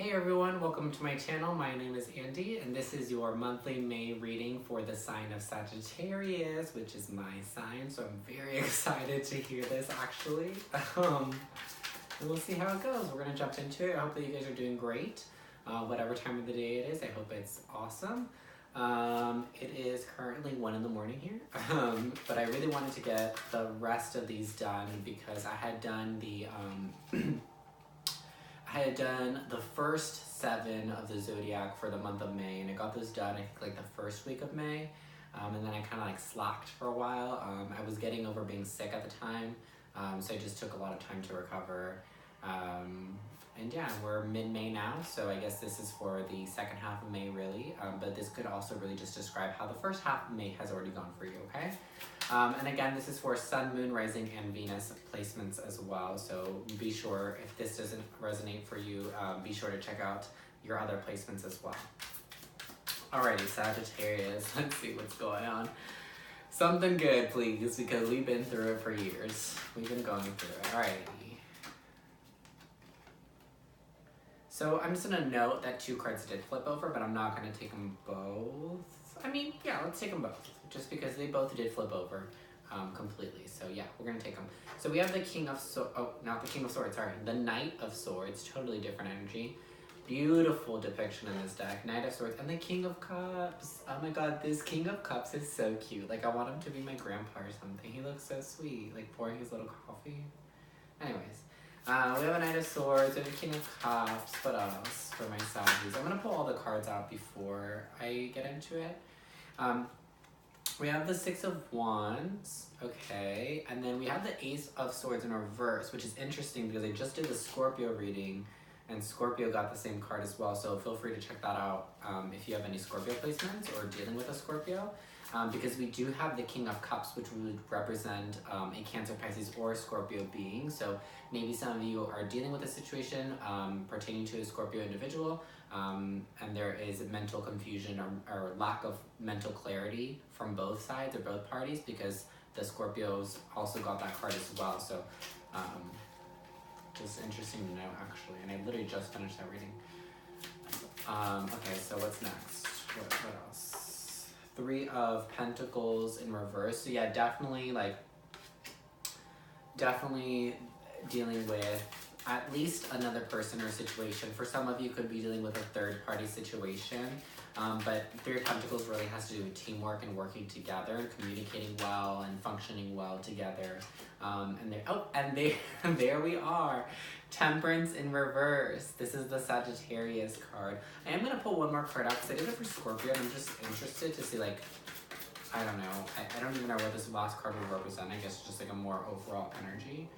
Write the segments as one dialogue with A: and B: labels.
A: Hey everyone, welcome to my channel. My name is Andy and this is your monthly May reading for the sign of Sagittarius, which is my sign, so I'm very excited to hear this actually. And we'll see how it goes. We're gonna jump into it. I hope that you guys are doing great. Whatever time of the day it is, I hope it's awesome. It is currently 1 in the morning here, but I really wanted to get the rest of these done because I had done the first 7 of the zodiac for the month of May, and I got those done I think like the first week of May, and then I kind of like slacked for a while. I was getting over being sick at the time, so I just took a lot of time to recover. And yeah, we're mid-May now, so I guess this is for the second half of May really, but this could also really just describe how the first half of May has already gone for you, okay? And again, this is for Sun, Moon, Rising, and Venus placements as well, so be sure, if this doesn't resonate for you, be sure to check out your other placements as well. Alrighty, Sagittarius, let's see what's going on. Something good, please, because we've been through it for years. We've been going through it. Alrighty. So I'm just gonna note that 2 cards did flip over, but I'm not gonna take them both. I mean, yeah, let's take them both, just because they both did flip over completely. So yeah, we're gonna take them. So we have the King of not the King of Swords, sorry, the Knight of Swords, totally different energy. Beautiful depiction in this deck, Knight of Swords, and the King of Cups. Oh my god, this King of Cups is so cute. Like, I want him to be my grandpa or something. He looks so sweet, like pouring his little coffee. Anyways. We have a Knight of Swords, we have a King of Cups. What else for my Saggies? I'm going to pull all the cards out before I get into it. We have the 6 of Wands, okay, and then we have the Ace of Swords in reverse, which is interesting because I just did the Scorpio reading, and Scorpio got the same card as well, so feel free to check that out if you have any Scorpio placements or dealing with a Scorpio. Because we do have the King of Cups, which would represent a Cancer, Pisces, or Scorpio being. So maybe some of you are dealing with a situation pertaining to a Scorpio individual, and there is mental confusion or lack of mental clarity from both sides or both parties, because the Scorpios also got that card as well. So just interesting to know, actually. And I literally just finished that reading. Okay, so what's next? What else? 3 of Pentacles in reverse. So yeah, definitely dealing with at least another person or situation. For some of you, could be dealing with a third party situation. But 3 of Pentacles really has to do with teamwork and working together and communicating well and functioning well together. And there we are. Temperance in reverse. This is the Sagittarius card. I am going to pull one more card out because I did it for Scorpio, and I'm just interested to see, like, I don't know. I don't even know what this last card will represent. I guess just like a more overall energy.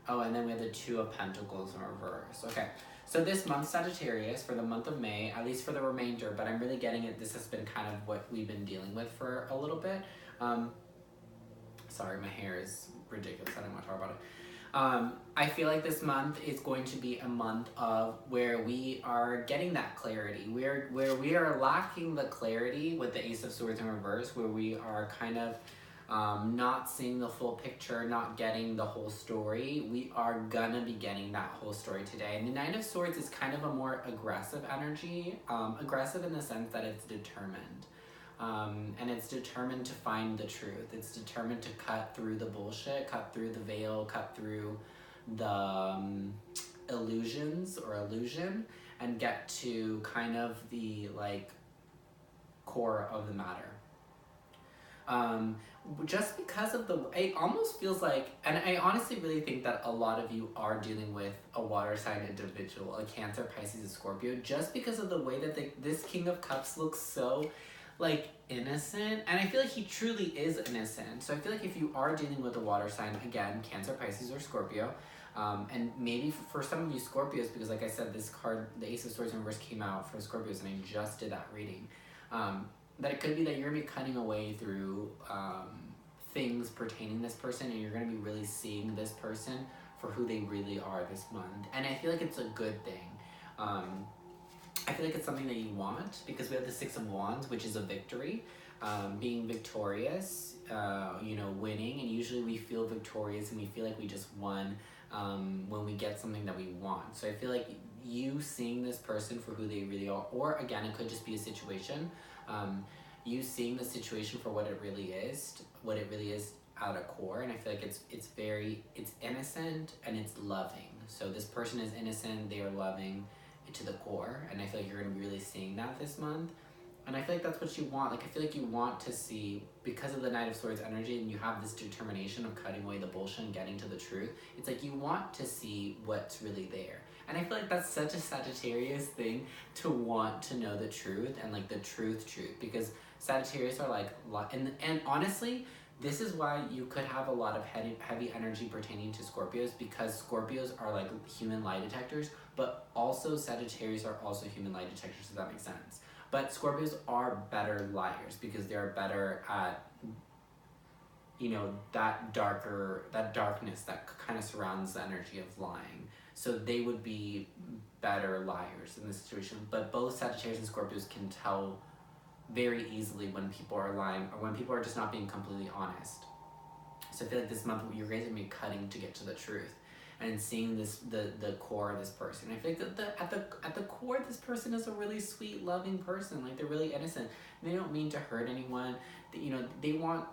A: Oh, and then we have the 2 of Pentacles in reverse. Okay. So this month, Sagittarius, for the month of May, at least for the remainder, but I'm really getting it, this has been kind of what we've been dealing with for a little bit. Sorry, my hair is ridiculous. I don't want to talk about it. I feel like this month is going to be a month of where we are getting that clarity. Where we are lacking the clarity with the Ace of Swords in reverse, where we are kind of not seeing the full picture, not getting the whole story. We are gonna be getting that whole story today. And the Knight of Swords is kind of a more aggressive energy, aggressive in the sense that it's determined. And it's determined to find the truth. It's determined to cut through the bullshit, cut through the veil, cut through the illusions or illusion, and get to kind of the like core of the matter. Just because of it almost feels like, and I honestly really think that a lot of you are dealing with a water sign individual, a Cancer, Pisces, a Scorpio, just because of the way that this King of Cups looks so like innocent, and I feel like he truly is innocent. So I feel like if you are dealing with a water sign, again, Cancer, Pisces, or Scorpio, and maybe for some of you Scorpios, because like I said, this card, the Ace of Swords in reverse, came out for Scorpios, and I just did that reading, that it could be that you're gonna be cutting away through things pertaining to this person, and you're gonna be really seeing this person for who they really are this month. And I feel like it's a good thing. I feel like it's something that you want, because we have the 6 of Wands, which is a victory, being victorious, winning, and usually we feel victorious and we feel like we just won when we get something that we want. So I feel like you seeing this person for who they really are, or again, it could just be a situation. You seeing the situation for what it really is at a core, and I feel like it's innocent and it's loving. So this person is innocent, they are loving to the core, and I feel like you're gonna be really seeing that this month. And I feel like that's what you want. Like, I feel like you want to see, because of the Knight of Swords energy, and you have this determination of cutting away the bullshit and getting to the truth. It's like you want to see what's really there. And I feel like that's such a Sagittarius thing, to want to know the truth, and like the truth, because Sagittarius are like, and honestly, this is why you could have a lot of heavy energy pertaining to Scorpios, because Scorpios are like human lie detectors, but also Sagittarius are also human lie detectors, if that makes sense. But Scorpios are better liars because they're better at, you know, that darkness that kind of surrounds the energy of lying. So they would be better liars in this situation. But both Sagittarius and Scorpios can tell very easily when people are lying or when people are just not being completely honest. So I feel like this month you guys are gonna be cutting to get to the truth and seeing this the core of this person. I feel like at the core, this person is a really sweet, loving person. Like, they're really innocent. They don't mean to hurt anyone. You know, they want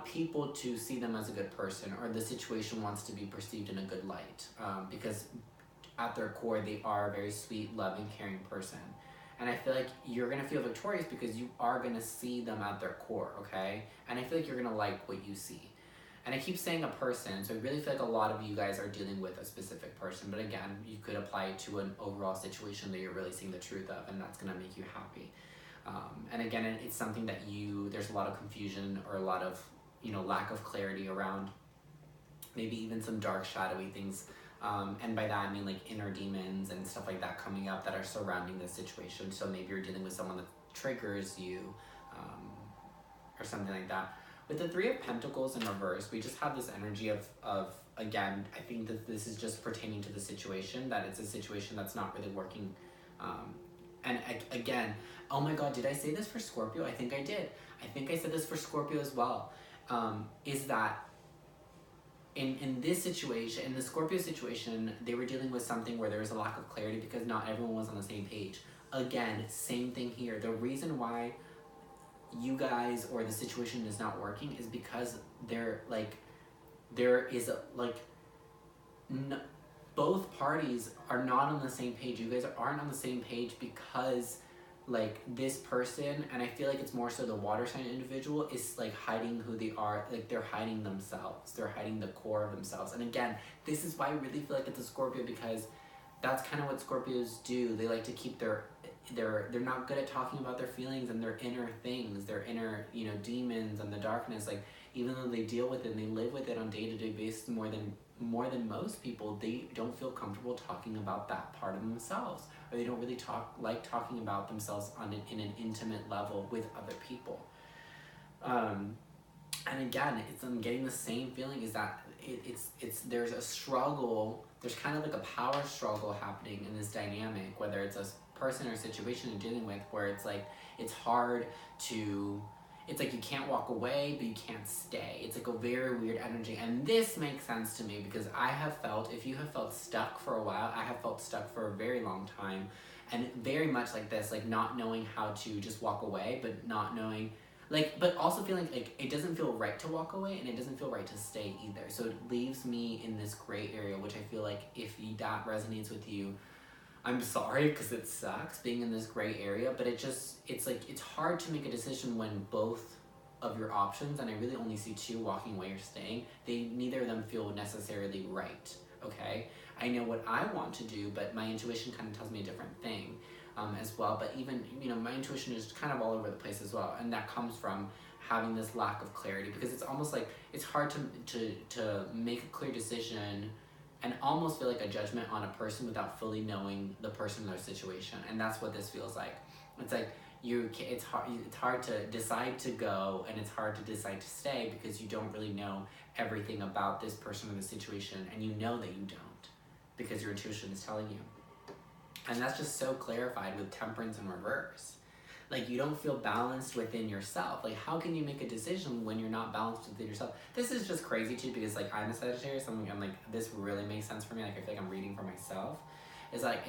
A: people to see them as a good person, or the situation wants to be perceived in a good light, because at their core they are a very sweet, loving, caring person. And I feel like you're gonna feel victorious because you are gonna see them at their core, okay? And I feel like you're gonna like what you see. And I keep saying a person, so I really feel like a lot of you guys are dealing with a specific person, but again, you could apply it to an overall situation that you're really seeing the truth of, and that's gonna make you happy. And again, it's something that there's a lot of confusion, or a lot of, you know, lack of clarity around, maybe even some dark, shadowy things. And by that I mean like inner demons and stuff like that coming up that are surrounding this situation. So maybe you're dealing with someone that triggers you, or something like that. With the Three of Pentacles in reverse, we just have this energy of again, I think that this is just pertaining to the situation, that it's a situation that's not really working. And again, oh my god, did I say this for Scorpio? I think I did. I think I said this for Scorpio as well. Is that in this situation, in the Scorpio situation, they were dealing with something where there was a lack of clarity because not everyone was on the same page. Again, same thing here. The reason why you guys, or the situation is not working, is because both parties are not on the same page. You guys aren't on the same page because, like, this person, and I feel like it's more so the water sign individual, is like hiding who they are. Like, they're hiding themselves. They're hiding the core of themselves. And again, this is why I really feel like it's a Scorpio, because that's kind of what Scorpios do. They like to keep they're not good at talking about their feelings and their inner things, their inner, you know, demons and the darkness. Like, even though they deal with it and they live with it on day-to-day basis more than most people, they don't feel comfortable talking about that part of themselves, or they don't really like talking about themselves in an intimate level with other people. And again, I'm getting the same feeling, is that there's a struggle. There's kind of like a power struggle happening in this dynamic, whether it's a person or situation you're dealing with, where it's like it's hard to. It's like you can't walk away, but you can't stay. It's like a very weird energy. And this makes sense to me because I have felt, if you have felt stuck for a while, I have felt stuck for a very long time. And very much like this, like not knowing how to just walk away, but not knowing, like, but also feeling like it doesn't feel right to walk away and it doesn't feel right to stay either. So it leaves me in this gray area, which I feel like if that resonates with you, I'm sorry, because it sucks being in this gray area, but it's like, it's hard to make a decision when both of your options, and I really only see two, walking away or staying, neither of them feel necessarily right, okay? I know what I want to do, but my intuition kind of tells me a different thing as well. But even, you know, my intuition is kind of all over the place as well, and that comes from having this lack of clarity, because it's almost like it's hard to make a clear decision and almost feel like a judgment on a person without fully knowing the person or their situation. And that's what this feels like. It's like it's hard to decide to go, and it's hard to decide to stay because you don't really know everything about this person or the situation, and you know that you don't because your intuition is telling you. And that's just so clarified with Temperance in reverse. Like, you don't feel balanced within yourself. Like, how can you make a decision when you're not balanced within yourself? This is just crazy too, because like I'm a Sagittarius, I'm like, this really makes sense for me. Like, I feel like I'm reading for myself. It's like,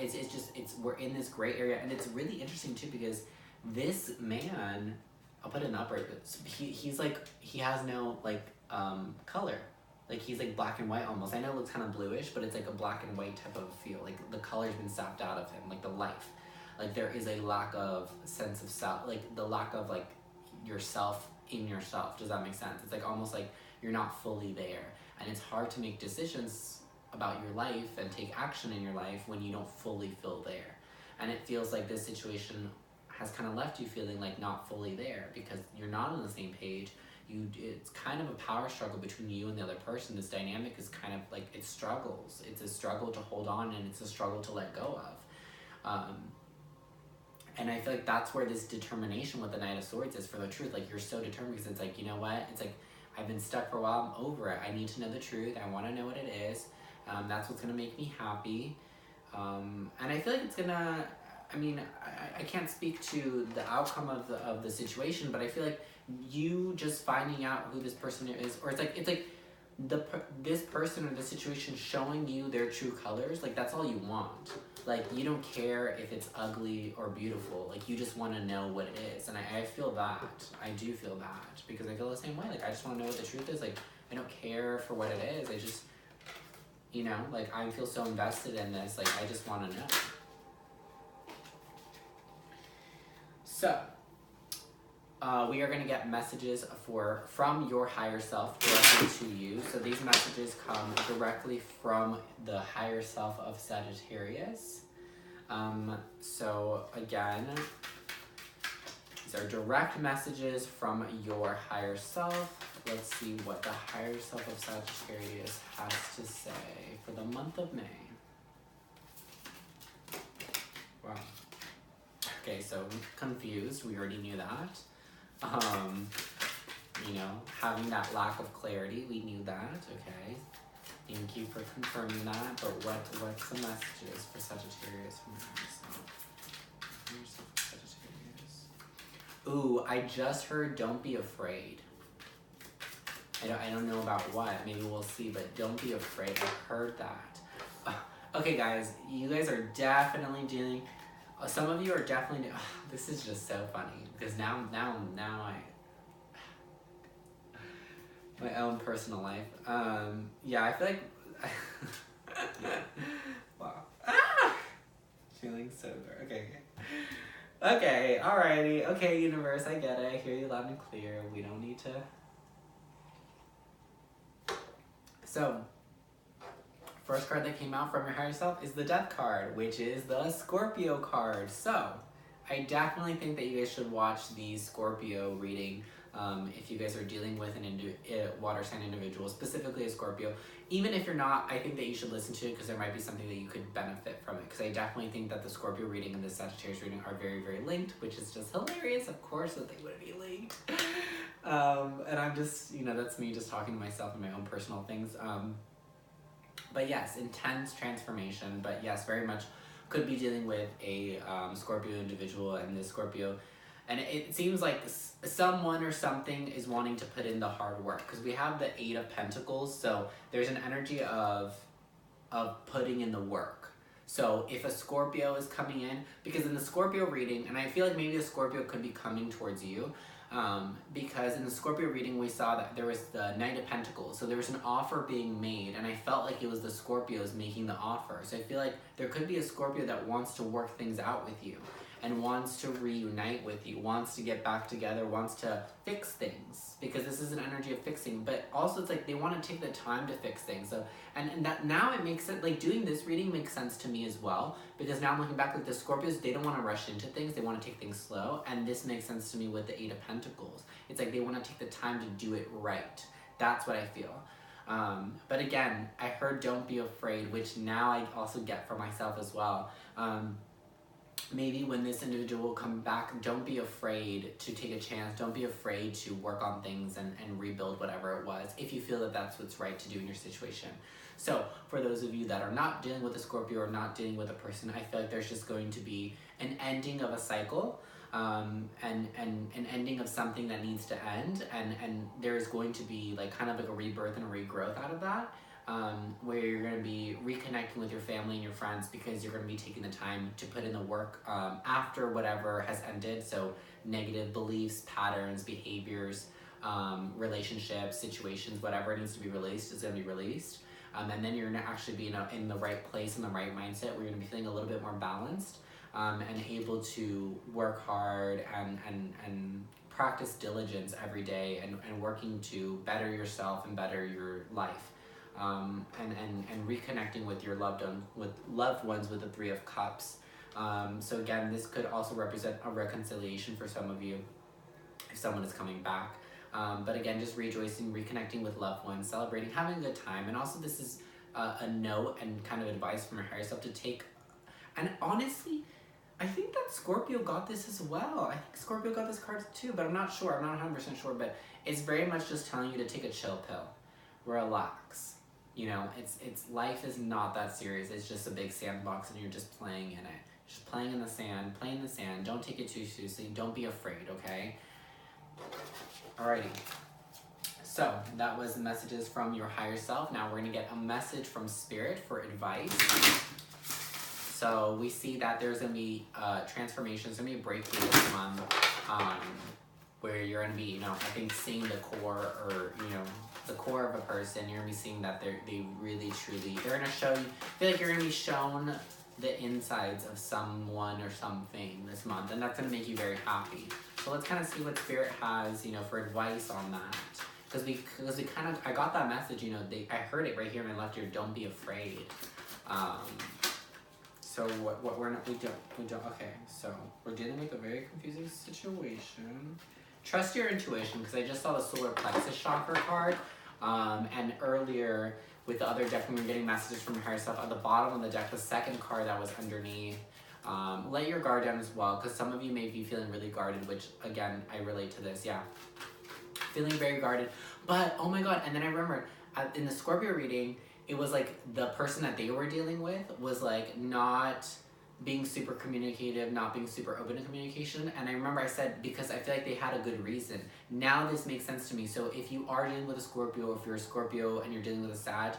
A: we're in this gray area, and it's really interesting too, because this man, I'll put it in the upright, but he's like, he has no like color. Like, he's like black and white almost. I know it looks kind of bluish, but it's like a black and white type of feel. Like, the color's been sapped out of him, like the life. Like, there is a lack of sense of self, like the lack of like yourself in yourself. Does that make sense? It's like almost like you're not fully there, and it's hard to make decisions about your life and take action in your life when you don't fully feel there. And it feels like this situation has kind of left you feeling like not fully there, because you're not on the same page. It's kind of a power struggle between you and the other person. This dynamic is kind of like, it struggles. It's a struggle to hold on, and it's a struggle to let go of. And I feel like that's where this determination with the Knight of Swords is for the truth. Like, you're so determined, because it's like, you know what? It's like, I've been stuck for a while. I'm over it. I need to know the truth. I want to know what it is. That's what's going to make me happy. And I feel like it's going to, I mean, I can't speak to the outcome of the situation, but I feel like you just finding out who this person is, or it's like this person or the situation showing you their true colors, like, that's all you want. Like, you don't care if it's ugly or beautiful. Like, you just want to know what it is. And I feel that. I do feel that, because I feel the same way. Like, I just want to know what the truth is. Like, I don't care for what it is. I just, you know, like, I feel so invested in this. Like, I just want to know. So, we are going to get messages from your higher self directly to you. So these messages come directly from the higher self of Sagittarius. So again, these are direct messages from your higher self. Let's see what the higher self of Sagittarius has to say for the month of May. Wow. Okay, so confused. We already knew that. You know, having that lack of clarity, we knew that. Okay, thank you for confirming that. But what's the messages for Sagittarius from yourself? Sagittarius. Ooh, I just heard don't be afraid. I don't know about what. Maybe we'll see. But don't be afraid. I heard that. Okay, guys, you guys are definitely dealing. Some of you are definitely. This is just so funny, because now my own personal life. Yeah, I feel like. Wow. Feeling so good. Okay, alrighty. Okay, universe, I get it. I hear you loud and clear. We don't need to. So, first card that came out from your higher self is the Death card, which is the Scorpio card. So, I definitely think that you guys should watch the Scorpio reading if you guys are dealing with a water sign individual, specifically a Scorpio. Even if you're not, I think that you should listen to it, because there might be something that you could benefit from it. Because I definitely think that the Scorpio reading and the Sagittarius reading are very, very linked, which is just hilarious. Of course that they would be linked. And I'm just, you know, that's me just talking to myself and my own personal things. But yes, intense transformation. But yes, very much could be dealing with a Scorpio individual, and this Scorpio. And it seems like someone or something is wanting to put in the hard work, because we have the 8 of Pentacles. So there's an energy of putting in the work. So if a Scorpio is coming in, because in the Scorpio reading, and I feel like maybe the Scorpio could be coming towards you, because in the Scorpio reading we saw that there was the Knight of Pentacles, so there was an offer being made, and I felt like it was the Scorpios making the offer. So I feel like there could be a Scorpio that wants to work things out with you, and wants to reunite with you, wants to get back together, wants to fix things, because this is an energy of fixing. But also it's like they want to take the time to fix things. So and that now it makes sense. Like, doing this reading makes sense to me as well, because now I'm looking back, like the Scorpios, they don't want to rush into things, they want to take things slow, and this makes sense to me with the 8 of Pentacles. It's like they want to take the time to do it right. That's what I feel. But again, I heard don't be afraid, which now I also get for myself as well. Maybe when this individual will come back, don't be afraid to take a chance. Don't be afraid to work on things and rebuild whatever it was, if you feel that that's what's right to do in your situation. So for those of you that are not dealing with a Scorpio or not dealing with a person, I feel like there's just going to be an ending of a cycle. and an ending of something that needs to end, and there's going to be like kind of like a rebirth and a regrowth out of that, where you're going to be reconnecting with your family and your friends because you're going to be taking the time to put in the work after whatever has ended. So negative beliefs, patterns, behaviors, relationships, situations, whatever needs to be released is going to be released. And then you're going to actually be in the right place, in the right mindset, where you're going to be feeling a little bit more balanced, and able to work hard and practice diligence every day, and working to better yourself and better your life. And reconnecting with your loved ones with the Three of Cups. So again, this could also represent a reconciliation for some of you if someone is coming back. But again, just rejoicing, reconnecting with loved ones, celebrating, having a good time. And also this is a note and kind of advice from your higher self to take. And honestly, I think that Scorpio got this as well. I think Scorpio got this card too, but I'm not sure. I'm not 100% sure, but it's very much just telling you to take a chill pill. Relax. You know, it's life is not that serious. It's just a big sandbox and you're just playing in it. Just playing in the sand, play in the sand. Don't take it too seriously. Don't be afraid, okay? Alrighty. So that was the messages from your higher self. Now we're gonna get a message from Spirit for advice. So we see that there's gonna be transformations, there's gonna be a breakthrough this month, where you're gonna be, I think seeing the core, or the core of a person. You're gonna be seeing that they really truly, they're gonna show you. I feel like you're gonna be shown the insides of someone or something this month, and that's gonna make you very happy. So let's kind of see what Spirit has, for advice on that. Because we kind of, I got that message, I heard it right here in my left ear. Don't be afraid. So what we don't. Okay, so we're dealing with a very confusing situation. Trust your intuition, because I just saw the solar plexus chakra card, and earlier with the other deck when we were getting messages from your higher self, at the bottom of the deck, the second card that was underneath, let your guard down as well, because some of you may be feeling really guarded, which again, I relate to this, yeah. Feeling very guarded, but oh my god, and then I remembered, in the Scorpio reading, it was like the person that they were dealing with was like not being super communicative, not being super open to communication. And I remember I said, because I feel like they had a good reason. Now this makes sense to me. So if you are dealing with a Scorpio, if you're a Scorpio and you're dealing with a Sag,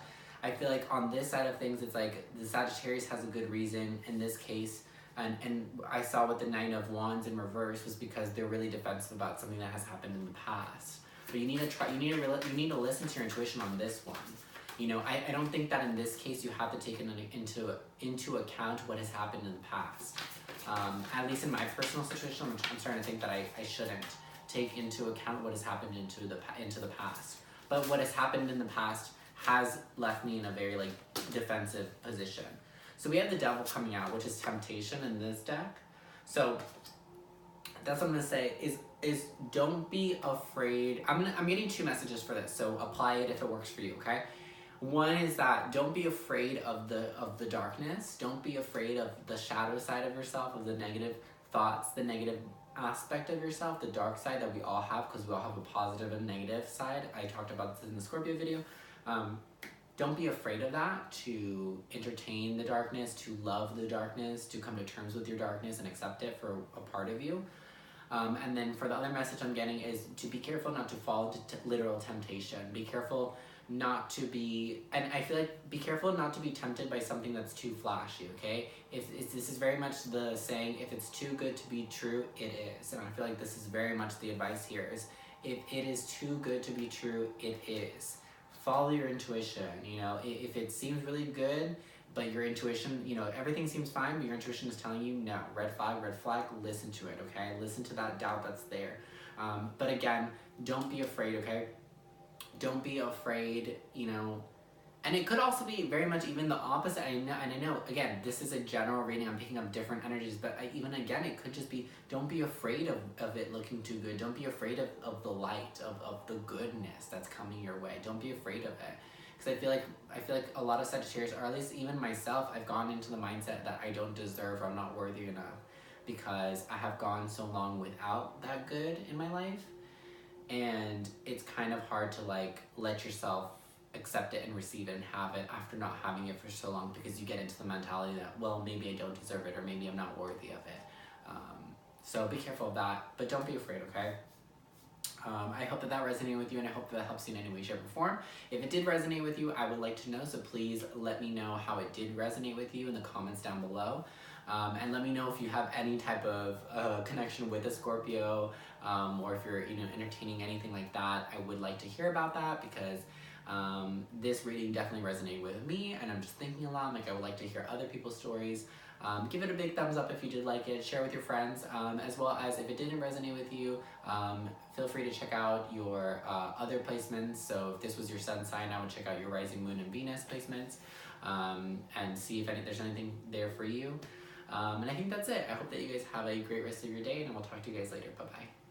A: I feel like on this side of things, it's like the Sagittarius has a good reason in this case. And I saw with the Nine of Wands in reverse was because they're really defensive about something that has happened in the past. But you need to try. You need to listen to your intuition on this one. I don't think that in this case you have to take into account what has happened in the past. At least in my personal situation, I'm starting to think that I shouldn't take into account what has happened into the past. But what has happened in the past has left me in a very defensive position. So we have the Devil coming out, which is temptation in this deck. So that's what I'm gonna say is don't be afraid. I'm getting two messages for this, so apply it if it works for you, okay? One is that don't be afraid of the darkness. Don't be afraid of the shadow side of yourself, of the negative thoughts, the negative aspect of yourself, the dark side that we all have, because we all have a positive and negative side. I talked about this in the Scorpio video. Don't be afraid of that, to entertain the darkness, to love the darkness, to come to terms with your darkness and accept it for a part of you. And then for the other message I'm getting is to be careful not to fall into literal temptation. Be careful not to be, and I feel like be careful not to be tempted by something that's too flashy, okay? This is very much the saying, if it's too good to be true, it is. And I feel like this is very much the advice here is, if it is too good to be true, it is. Follow your intuition, if it seems really good, but your intuition, everything seems fine, but your intuition is telling you, no, red flag, listen to it, okay? Listen to that doubt that's there. But again, don't be afraid, okay? Don't be afraid, and it could also be very much even the opposite. I know, again, this is a general reading, I'm picking up different energies, but even again, it could just be, don't be afraid of it looking too good. Don't be afraid of the light, of the goodness that's coming your way. Don't be afraid of it. Because I feel like a lot of Sagittarius, or at least even myself, I've gone into the mindset that I don't deserve, or I'm not worthy enough, because I have gone so long without that good in my life. And it's kind of hard to let yourself accept it and receive it and have it after not having it for so long, because you get into the mentality that, well, maybe I don't deserve it, or maybe I'm not worthy of it. So be careful of that, but don't be afraid, okay? I hope that that resonated with you, and I hope that helps you in any way, shape, or form. If it did resonate with you, I would like to know, so please let me know how it did resonate with you in the comments down below. And let me know if you have any type of connection with a Scorpio, or if you're entertaining anything like that. I would like to hear about that, because this reading definitely resonated with me, and I'm just thinking a lot. Like, I would like to hear other people's stories. Give it a big thumbs up if you did like it. Share with your friends, as well as if it didn't resonate with you, feel free to check out your other placements. So if this was your sun sign, I would check out your rising, moon, and Venus placements, and see if there's anything there for you. And I think that's it. I hope that you guys have a great rest of your day, and I will talk to you guys later. Bye-bye.